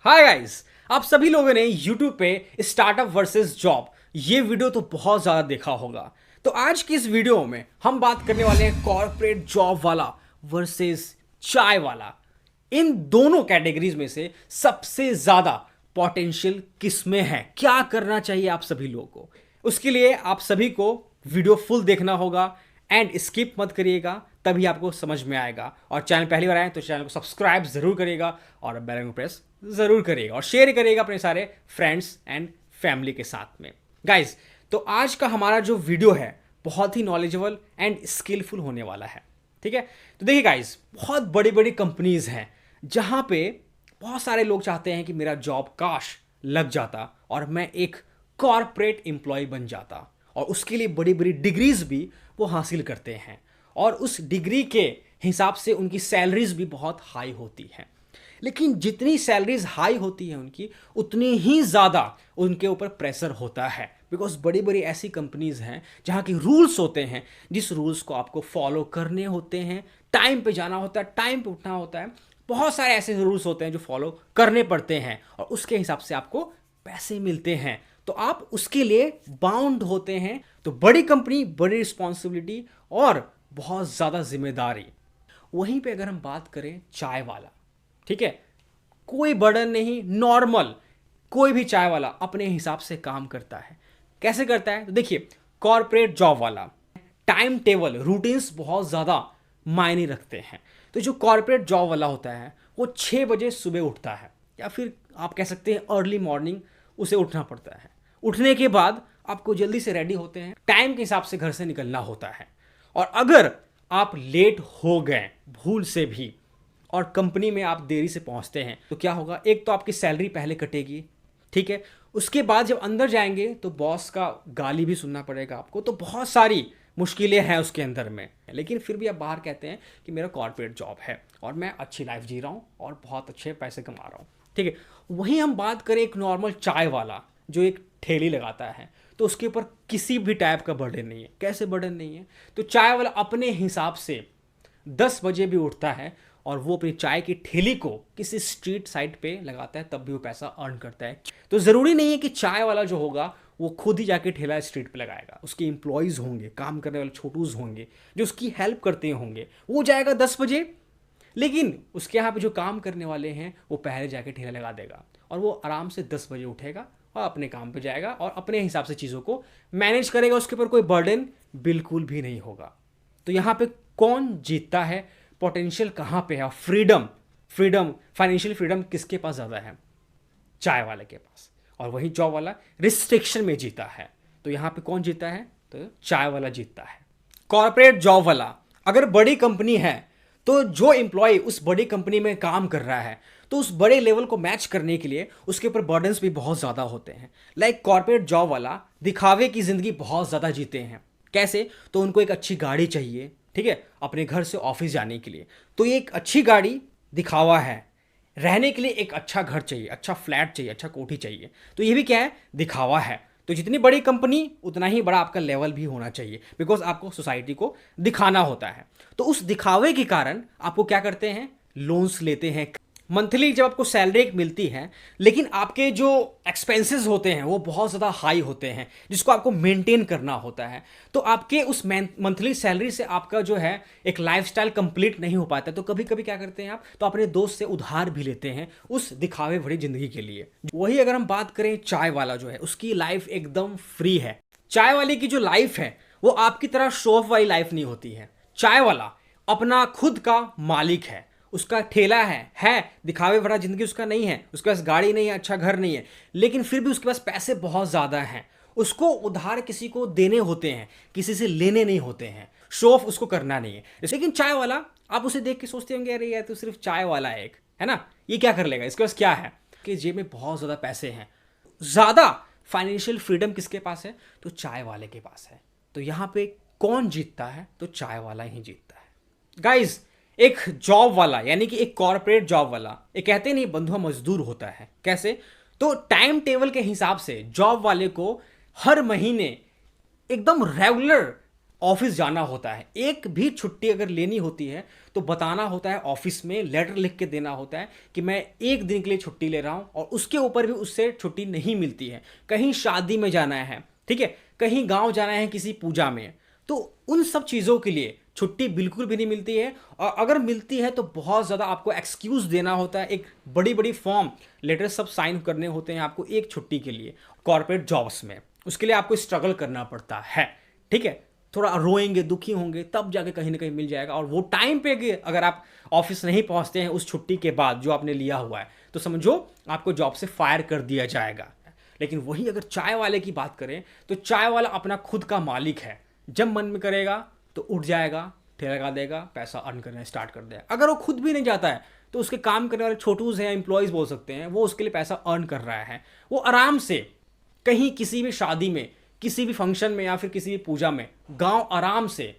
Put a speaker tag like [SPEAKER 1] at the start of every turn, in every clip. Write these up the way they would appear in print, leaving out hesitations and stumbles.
[SPEAKER 1] Hi guys, आप सभी लोगों ने YouTube पे स्टार्टअप वर्सेस जॉब ये वीडियो तो बहुत ज़्यादा देखा होगा। तो आज की इस वीडियो में हम बात करने वाले हैं कॉर्पोरेट जॉब वाला वर्सेस चाय वाला। इन दोनों कैटेगरीज में से सबसे ज़्यादा पोटेंशियल किस में है, क्या करना चाहिए आप सभी लोगों को। उसके लिए आप सभी को वीडियो फुल देखना होगा एंड स्किप मत करिएगा, तभी आपको समझ में आएगा। और चैनल पहली बार आए तो चैनल को सब्सक्राइब जरूर करिएगा और बेल आइकन को प्रेस जरूर करिएगा और शेयर करिएगा अपने सारे फ्रेंड्स एंड फैमिली के साथ में। गाइज, तो आज का हमारा जो वीडियो है बहुत ही नॉलेजेबल एंड स्किलफुल होने वाला है। ठीक है, तो देखिए गाइज, बहुत बड़ी बड़ी कंपनीज हैं जहां पे बहुत सारे लोग चाहते हैं कि मेरा जॉब काश लग जाता और मैं एक कॉर्पोरेट एम्प्लॉय बन जाता, और उसके लिए बड़ी बड़ी डिग्रीज भी वो हासिल करते हैं और उस डिग्री के हिसाब से उनकी सैलरीज भी बहुत हाई होती हैं। लेकिन जितनी सैलरीज हाई होती है उनकी, उतनी ही ज़्यादा उनके ऊपर प्रेशर होता है, बिकॉज बड़ी बड़ी ऐसी कंपनीज हैं जहाँ के रूल्स होते हैं, जिस रूल्स को आपको फॉलो करने होते हैं। टाइम पे जाना होता है, टाइम पे उठना होता है, बहुत सारे ऐसे रूल्स होते हैं जो फॉलो करने पड़ते हैं और उसके हिसाब से आपको पैसे मिलते हैं, तो आप उसके लिए बाउंड होते हैं। तो बड़ी कंपनी, बड़ी रिस्पॉन्सिबिलिटी और बहुत ज़्यादा जिम्मेदारी। वहीं पे अगर हम बात करें चाय वाला, ठीक है, कोई बर्डन नहीं, नॉर्मल कोई भी चाय वाला अपने हिसाब से काम करता है। कैसे करता है? तो देखिए, कॉर्पोरेट जॉब वाला टाइम टेबल, रूटीन्स बहुत ज़्यादा मायने रखते हैं। तो जो कॉर्पोरेट जॉब वाला होता है वो 6 बजे सुबह उठता है, या फिर आप कह सकते हैं अर्ली मॉर्निंग उसे उठना पड़ता है। उठने के बाद आपको जल्दी से रेडी होते हैं, टाइम के हिसाब से घर से निकलना होता है। और अगर आप लेट हो गए भूल से भी और कंपनी में आप देरी से पहुंचते हैं तो क्या होगा? एक तो आपकी सैलरी पहले कटेगी, ठीक है, उसके बाद जब अंदर जाएंगे तो बॉस का गाली भी सुनना पड़ेगा आपको। तो बहुत सारी मुश्किलें हैं उसके अंदर में, लेकिन फिर भी आप बाहर कहते हैं कि मेरा कॉर्पोरेट जॉब है और मैं अच्छी लाइफ जी रहा हूँ और बहुत अच्छे पैसे कमा रहा हूँ। ठीक है, वहीं हम बात करें एक नॉर्मल चाय वाला जो एक ठेली लगाता है, तो उसके ऊपर किसी भी टाइप का बर्डन नहीं है। कैसे बर्डन नहीं है? तो चाय वाला अपने हिसाब से 10 बजे भी उठता है और वो अपनी चाय की ठेली को किसी स्ट्रीट साइड पे लगाता है, तब भी वो पैसा अर्न करता है। तो ज़रूरी नहीं है कि चाय वाला जो होगा वो खुद ही जाके ठेला स्ट्रीट पे लगाएगा। उसके एम्प्लॉयज़ होंगे, काम करने वाले छोटूज होंगे जो उसकी हेल्प करते होंगे, वो जाएगा 10 बजे, लेकिन उसके यहाँ पे जो काम करने वाले हैं वो पहले जाके ठेला लगा देगा और वो आराम से 10 बजे उठेगा और अपने काम पे जाएगा और अपने हिसाब से चीज़ों को मैनेज करेगा। उसके ऊपर कोई बर्डन बिल्कुल भी नहीं होगा। तो यहाँ पे कौन जीतता है? पोटेंशियल कहाँ पे है? फ्रीडम, फाइनेंशियल फ्रीडम किसके पास ज़्यादा है? चाय वाले के पास। और वही जॉब वाला रिस्ट्रिक्शन में जीता है। तो यहाँ पे कौन जीता है? तो चाय वाला जीतता है। कॉर्पोरेट जॉब वाला, अगर बड़ी कंपनी है तो जो एम्प्लॉय उस बड़ी कंपनी में काम कर रहा है तो उस बड़े लेवल को मैच करने के लिए उसके ऊपर बर्डन्स भी बहुत ज़्यादा होते हैं। लाइक कॉर्पोरेट जॉब वाला दिखावे की ज़िंदगी बहुत ज़्यादा जीते हैं। कैसे? तो उनको एक अच्छी गाड़ी चाहिए, ठीक है, अपने घर से ऑफिस जाने के लिए। तो ये एक अच्छी गाड़ी दिखावा है। रहने के लिए एक अच्छा घर चाहिए, अच्छा फ्लैट चाहिए, अच्छा कोठी चाहिए, तो ये भी क्या है? दिखावा है। तो जितनी बड़ी कंपनी उतना ही बड़ा आपका लेवल भी होना चाहिए, बिकॉज आपको सोसाइटी को दिखाना होता है। तो उस दिखावे के कारण आपको क्या करते हैं? लोन्स लेते हैं। मंथली जब आपको सैलरी एक मिलती है, लेकिन आपके जो एक्सपेंसेस होते हैं वो बहुत ज़्यादा हाई होते हैं, जिसको आपको मेंटेन करना होता है। तो आपके उस मंथली सैलरी से आपका जो है एक लाइफस्टाइल कंप्लीट नहीं हो पाता। तो कभी कभी क्या करते हैं आप? तो अपने दोस्त से उधार भी लेते हैं उस दिखावे भरी जिंदगी के लिए। वही अगर हम बात करें चाय वाला जो है, उसकी लाइफ एकदम फ्री है। चाय वाले की जो लाइफ है वो आपकी तरह शो ऑफ वाली लाइफ नहीं होती है। चाय वाला अपना खुद का मालिक है, उसका ठेला है दिखावे भरा जिंदगी उसका नहीं है, उसके पास गाड़ी नहीं है, अच्छा घर नहीं है, लेकिन फिर भी उसके पास पैसे बहुत ज़्यादा हैं। उसको उधार किसी को देने होते हैं, किसी से लेने नहीं होते हैं। शो ऑफ उसको करना नहीं है। लेकिन चाय वाला, आप उसे देख के सोचते होंगे अरे यार तो सिर्फ चाय वाला है एक, है ना, ये क्या कर लेगा, इसके पास क्या है? कि जेब में बहुत ज़्यादा पैसे हैं। ज़्यादा फाइनेंशियल फ्रीडम किसके पास है? तो चाय वाले के पास है। तो यहाँ पे कौन जीतता है? तो चाय वाला ही जीतता है। गाइज, एक जॉब वाला यानी कि एक कॉर्पोरेट जॉब वाला, एक कहते नहीं बंधुआ मजदूर होता है। कैसे? तो टाइम टेबल के हिसाब से जॉब वाले को हर महीने एकदम रेगुलर ऑफिस जाना होता है, एक भी छुट्टी अगर लेनी होती है तो बताना होता है ऑफिस में, लेटर लिख के देना होता है कि मैं एक दिन के लिए छुट्टी ले रहा हूं, और उसके ऊपर भी उससे छुट्टी नहीं मिलती है। कहीं शादी में जाना है, ठीक है, कहीं गांव जाना है किसी पूजा में, तो उन सब चीज़ों के लिए छुट्टी बिल्कुल भी नहीं मिलती है। और अगर मिलती है तो बहुत ज़्यादा आपको एक्सक्यूज़ देना होता है, एक बड़ी बड़ी फॉर्म लेटर सब साइन करने होते हैं आपको एक छुट्टी के लिए कॉर्पोरेट जॉब्स में। उसके लिए आपको स्ट्रगल करना पड़ता है, ठीक है, थोड़ा रोएंगे, दुखी होंगे, तब जाके कहीं ना कहीं मिल जाएगा। और वो टाइम पे अगर आप ऑफिस नहीं पहुंचते हैं उस छुट्टी के बाद जो आपने लिया हुआ है, तो समझो आपको जॉब से फायर कर दिया जाएगा। लेकिन वही अगर चाय वाले की बात करें तो चाय वाला अपना खुद का मालिक है, जब मन में करेगा तो उठ जाएगा, ठेला लगा देगा, पैसा अर्न करना स्टार्ट कर देगा। अगर वो खुद भी नहीं जाता है तो उसके काम करने वाले छोटूज हैं, एम्प्लॉयज़ बोल सकते हैं, वो उसके लिए पैसा अर्न कर रहा है। वो आराम से कहीं किसी भी शादी में, किसी भी फंक्शन में या फिर किसी भी पूजा में, गांव आराम से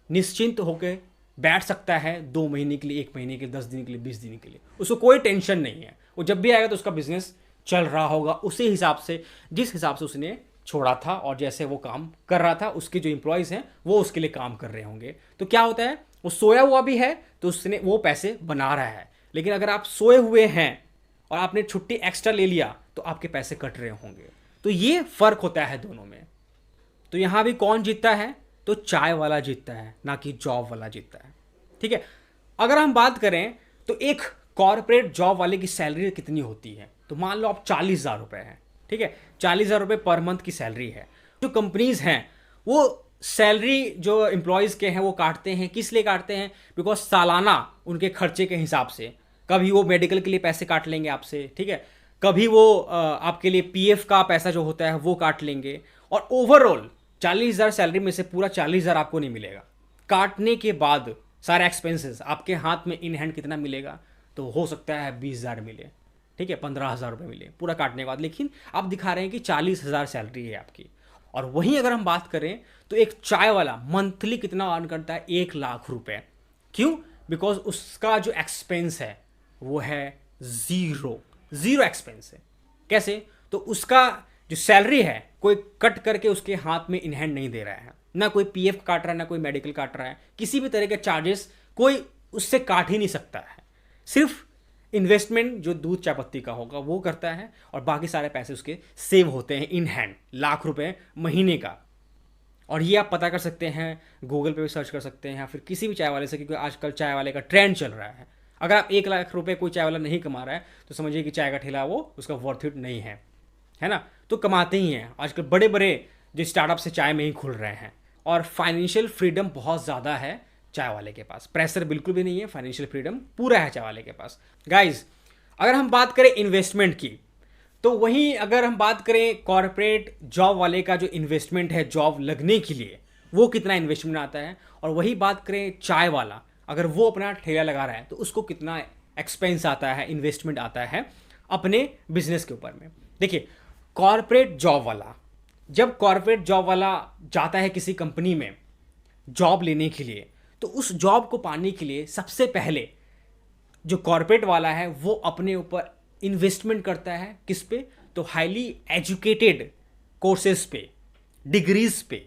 [SPEAKER 1] निश्चिंत होकर बैठ सकता है 2 महीने के लिए, 1 महीने के लिए, 10 दिन के लिए, 20 दिन के लिए। उसको कोई टेंशन नहीं है। वो जब भी आएगा तो उसका बिजनेस चल रहा होगा उसी हिसाब से, जिस हिसाब से उसने छोड़ा था और जैसे वो काम कर रहा था, उसके जो एम्प्लॉयज़ हैं वो उसके लिए काम कर रहे होंगे। तो क्या होता है, वो सोया हुआ भी है तो उसने वो पैसे बना रहा है। लेकिन अगर आप सोए हुए हैं और आपने छुट्टी एक्स्ट्रा ले लिया तो आपके पैसे कट रहे होंगे। तो ये फर्क होता है दोनों में। तो यहां भी कौन जीतता है, तो चाय वाला जीतता है, ना कि जॉब वाला जीतता है, ठीक है। अगर हम बात करें तो एक कॉर्पोरेट जॉब वाले की सैलरी कितनी होती है, तो मान लो आप 40,000 रुपए हैं, ठीक है, 40,000 रुपये पर मंथ की सैलरी है। जो कंपनीज हैं वो सैलरी जो एम्प्लॉयज़ के हैं वो काटते हैं, किस लिए काटते हैं, बिकॉज सालाना उनके खर्चे के हिसाब से कभी वो मेडिकल के लिए पैसे काट लेंगे आपसे, ठीक है, कभी वो आपके लिए पीएफ का पैसा जो होता है वो काट लेंगे। और ओवरऑल 40,000 सैलरी में से पूरा 40,000 आपको नहीं मिलेगा। काटने के बाद सारे एक्सपेंसेस आपके हाथ में इन हैंड कितना मिलेगा, तो हो सकता है 20,000 मिले, ठीक है, 15,000 रुपये मिले पूरा काटने के बाद। लेकिन आप दिखा रहे हैं कि 40,000 सैलरी है आपकी। और वहीं अगर हम बात करें तो एक चाय वाला मंथली कितना अर्न करता है, 1,00,000 रुपये। क्यों, बिकॉज उसका जो एक्सपेंस है वो है जीरो एक्सपेंस है। कैसे, तो उसका जो सैलरी है कोई कट करके उसके हाथ में इन हैंड नहीं दे रहा है, ना कोई पीएफ काट रहा है, ना कोई मेडिकल काट रहा है, किसी भी तरह के चार्जेस कोई उससे काट ही नहीं सकता है। सिर्फ इन्वेस्टमेंट जो दूध चाय पत्ती का होगा वो करता है, और बाकी सारे पैसे उसके सेव होते हैं इन हैंड, 1,00,000 रुपये महीने का। और ये आप पता कर सकते हैं, गूगल पे भी सर्च कर सकते हैं या फिर किसी भी चाय वाले से, क्योंकि आजकल चाय वाले का ट्रेंड चल रहा है। अगर आप 1,00,000 रुपये कोई चाय वाला नहीं कमा रहा है तो समझिए कि चाय का ठेला वो उसका वर्थ इट नहीं है ना। तो कमाते ही हैं आजकल, बड़े बड़े जो स्टार्टअप से चाय में ही खुल रहे हैं। और फाइनेंशियल फ्रीडम बहुत ज़्यादा है चाय वाले के पास, प्रेशर बिल्कुल भी नहीं है, फाइनेंशियल फ्रीडम पूरा है चाय वाले के पास। गाइज, अगर हम बात करें इन्वेस्टमेंट की, तो वहीं अगर हम बात करें कॉर्पोरेट जॉब वाले का जो इन्वेस्टमेंट है जॉब लगने के लिए, वो कितना इन्वेस्टमेंट आता है, और वही बात करें चाय वाला, अगर वो अपना ठेला लगा रहा है तो उसको कितना एक्सपेंस आता है, इन्वेस्टमेंट आता है अपने बिजनेस के ऊपर में। देखिए, कॉर्पोरेट जॉब वाला, जब कॉर्पोरेट जॉब वाला जाता है किसी कंपनी में जॉब लेने के लिए, तो उस जॉब को पाने के लिए सबसे पहले जो कॉर्पोरेट वाला है वो अपने ऊपर इन्वेस्टमेंट करता है। किस पे, तो हाईली एजुकेटेड कोर्सेज पे, डिग्रीज पे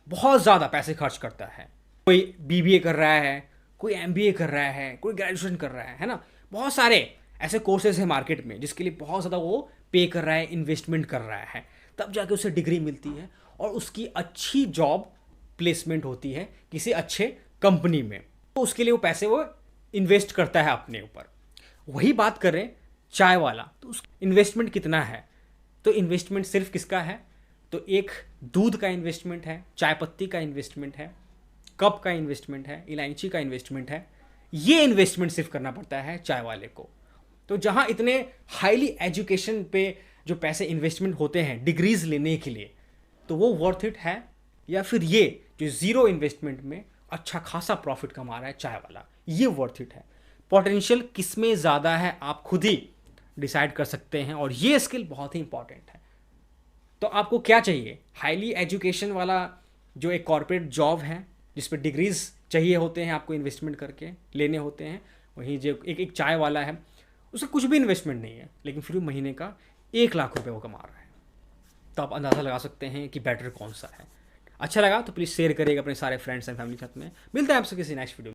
[SPEAKER 1] बहुत ज़्यादा पैसे खर्च करता है। कोई बीबीए कर रहा है, कोई एमबीए कर रहा है, कोई ग्रेजुएशन कर रहा है ना। बहुत सारे ऐसे कोर्सेज हैं मार्केट में जिसके लिए बहुत ज़्यादा वो पे कर रहा है, इन्वेस्टमेंट कर रहा है, तब जाके उसे डिग्री मिलती है और उसकी अच्छी जॉब प्लेसमेंट होती है किसी अच्छे कंपनी में। तो उसके लिए वो पैसे वो इन्वेस्ट करता है अपने ऊपर। वही बात करें चाय वाला, तो उस इन्वेस्टमेंट कितना है, तो इन्वेस्टमेंट सिर्फ किसका है, तो एक दूध का इन्वेस्टमेंट है, चाय पत्ती का इन्वेस्टमेंट है, कप का इन्वेस्टमेंट है, इलायची का इन्वेस्टमेंट है। ये इन्वेस्टमेंट सिर्फ करना पड़ता है चाय वाले को। तो जहां इतने हाईली एजुकेशन पे जो पैसे इन्वेस्टमेंट होते हैं डिग्रीज लेने के लिए, तो वो वर्थ इट है, या फिर ये जो जीरो इन्वेस्टमेंट में अच्छा खासा प्रॉफिट कमा रहा है चाय वाला, ये वर्थ इट है। पोटेंशियल किस में ज़्यादा है आप खुद ही डिसाइड कर सकते हैं, और ये स्किल बहुत ही इंपॉर्टेंट है। तो आपको क्या चाहिए, हाईली एजुकेशन वाला जो एक कॉर्पोरेट जॉब है जिस पर डिग्रीज चाहिए होते हैं, आपको इन्वेस्टमेंट करके लेने होते हैं। वहीं जो एक चाय वाला है उसका कुछ भी इन्वेस्टमेंट नहीं है, लेकिन फिर भी महीने का 1,00,000 रुपये वो कमा रहा है। तो आप अंदाज़ा लगा सकते हैं कि बेटर कौन सा है। अच्छा लगा तो प्लीज़ शेयर करिएगा अपने सारे फ्रेंड्स एंड फैमिली के साथ में। मिलते हैं आपसे किसी नेक्स्ट वीडियो में।